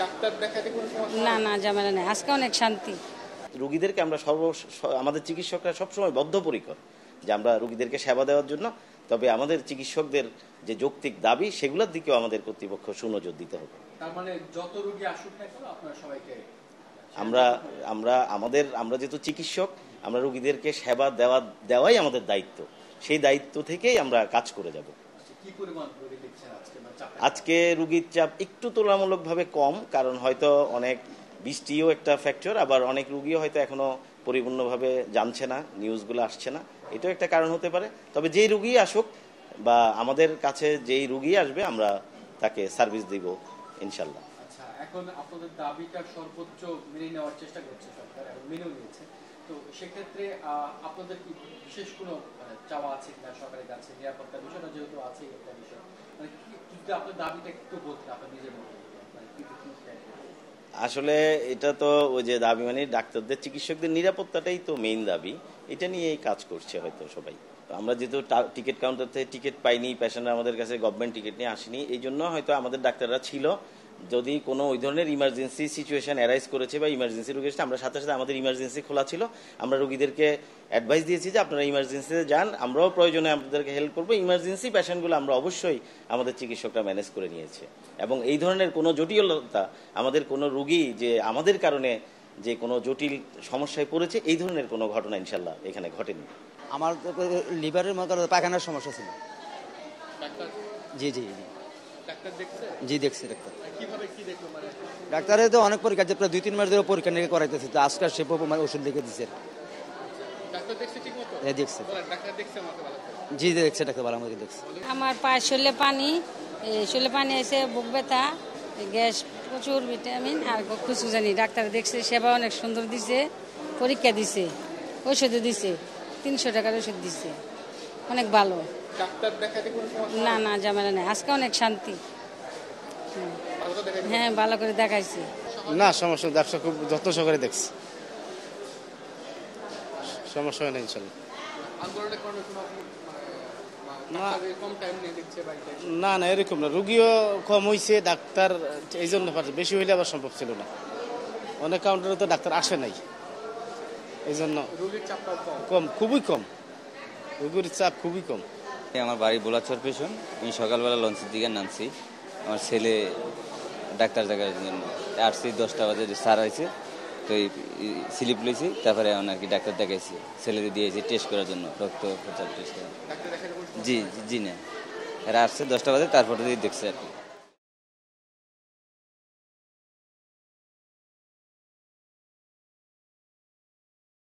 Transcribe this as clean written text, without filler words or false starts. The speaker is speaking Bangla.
ডাক্তার দেখাতে কোনো সমস্যা? না না, ঝামেলা নেই, আজকে অনেক শান্তি। রোগীদেরকে আমরা আমাদের চিকিৎসকরা সবসময় বদ্ধপরিকর যে আমরা রোগীদেরকে সেবা দেওয়ার জন্য, তবে আমাদের চিকিৎসকদের যে যৌক্তিক দাবি সেগুলোর দিকেও আমাদের কর্তৃপক্ষ সুনজর দিতে হবে। তার মানে যত রোগী আসুক না কেন আপনারা সবাইকে আমরা যেহেতু চিকিৎসক, আমরা রোগীদেরকে সেবা দেওয়াই আমাদের দায়িত্ব, সেই দায়িত্ব থেকেই আমরা কাজ করে যাব। কি পরিমাণ রোগী দেখছেন আজকে রোগীর চাপ একটু তুলনামূলকভাবে কম, কারণ হয়তো অনেক বৃষ্টিও একটা ফ্যাক্টর, আবার অনেক রোগীও হয়তো এখনো পরিপূর্ণভাবে জানছে না, নিউজগুলো আসছে না, এটাও একটা কারণ হতে পারে। তবে যেই রোগী আসুক বা আমাদের কাছে যেই রোগী আসবে আমরা তাকে সার্ভিস দিব ইনশাল্লাহ। আচ্ছা, এখন আপনাদের দাবিটা সর্বোচ্চ মেনে নেওয়ার চেষ্টা করছে সরকার এবং মেনেও নিয়েছে, তো সেক্ষেত্রে আপনাদের কি বিশেষ কোনো চাওয়া আছে কিনা সরকারের কাছে? নিরাপত্তার বিষয়টা যেহেতু আছে একটা বিষয়, মানে যদি আপনার দাবিটা একটু বলতেন আপনার নিজের মতো, আসলে এটা তো ওই যে দাবি মানে ডাক্তারদের চিকিৎসকদের নিরাপত্তাটাই তো মেইন দাবি, এটা নিয়েই কাজ করছে হয়তো সবাই। আমরা যেহেতু টিকিট কাউন্টার থেকে টিকিট পাইনি, পেশেন্টরা আমাদের কাছে গভর্নমেন্ট টিকিট নিয়ে আসেনি, এই জন্য হয়তো আমাদের ডাক্তাররা ছিল, যদি কোনো ওই ধরনের ইমার্জেন্সি সিচুয়েশন অ্যারাইজ করেছে বা ইমার্জেন্সি রোগী এসেছে, আমরা সাথে সাথে আমাদের ইমার্জেন্সি খোলা ছিল, আমরা রোগীদেরকে অ্যাডভাইস দিয়েছি যে আপনারা ইমার্জেন্সিতে যান, আমরাও প্রয়োজনে আপনাদেরকে হেল্প করবো। ইমার্জেন্সি পেশেন্টগুলো আমরা অবশ্যই আমাদের চিকিৎসকরা ম্যানেজ করে নিয়েছে, এবং এই ধরনের কোনো জটিলতা আমাদের কোনো রোগী যে আমাদের কারণে যে কোনো জটিল সমস্যায় পড়েছে, এই ধরনের কোনো ঘটনা ইনশাল্লাহ এখানে ঘটেনি। আমার লিভারের মতো পায়খানার সমস্যা ছিল। জি জি জি জি দেখছি ডাক্তার। ডাক্তারে তো অনেক পরীক্ষা, প্রায় 2-3 মাস ধরে পরীক্ষা নিরীক্ষা করাইতেছে, তো আজকাল সে ওষুধ লিখে দিচ্ছে। দেখছে জি দেখছে ডাক্তার, ভালো আমাকে দেখছে। আমার পায়ে শরীরে পানি এসে বুক ব্যথা, গ্যাস, প্রচুর ভিটামিন আর কিছু জানি। ডাক্তার দেখছে, সেবা অনেক সুন্দর দিছে, পরীক্ষা দিছে, ওষুধও দিছে, 300 টাকার ওষুধ দিছে, অনেক ভালো। ডাক্তার দেখাতে কোনো সমস্যা? না না, ঝামেলা নেই, আজকে অনেক শান্তি। হ্যাঁ, ভালো করে দেখাইছি। না সমস্যা, ব্যবসা খুব যত্ন সহকারে দেখছি, সমস্যা হয় না ইনশাল্লাহ। না না এরকম না, রুগীও কম হয়েছে, ডাক্তার এই জন্য বেশি হইলে আবার সম্ভব ছিল না, অনেক কাউন্টারে তো ডাক্তার আসে নাই, এই জন্য কম, খুবই কম, রুগীর চাপ খুবই কম। আমার বাড়ি বোলাচর পেছন, আমি সকালবেলা লঞ্চের দিকে নামছি, আমার ছেলে ডাক্তার দেখার জন্য আসছি 10টা বাজে, স্যার আছে তো এই স্লিপ লইছি, তারপরে এখন আর কি ডাক্তার দেখাইছি, ছেলেদের দিয়েছি টেস্ট করার জন্য, রক্ত প্রচার টেস্ট করা। জি জি না, এরা আসছে 10টা বাজে, তারপরে দেখছে আর কি।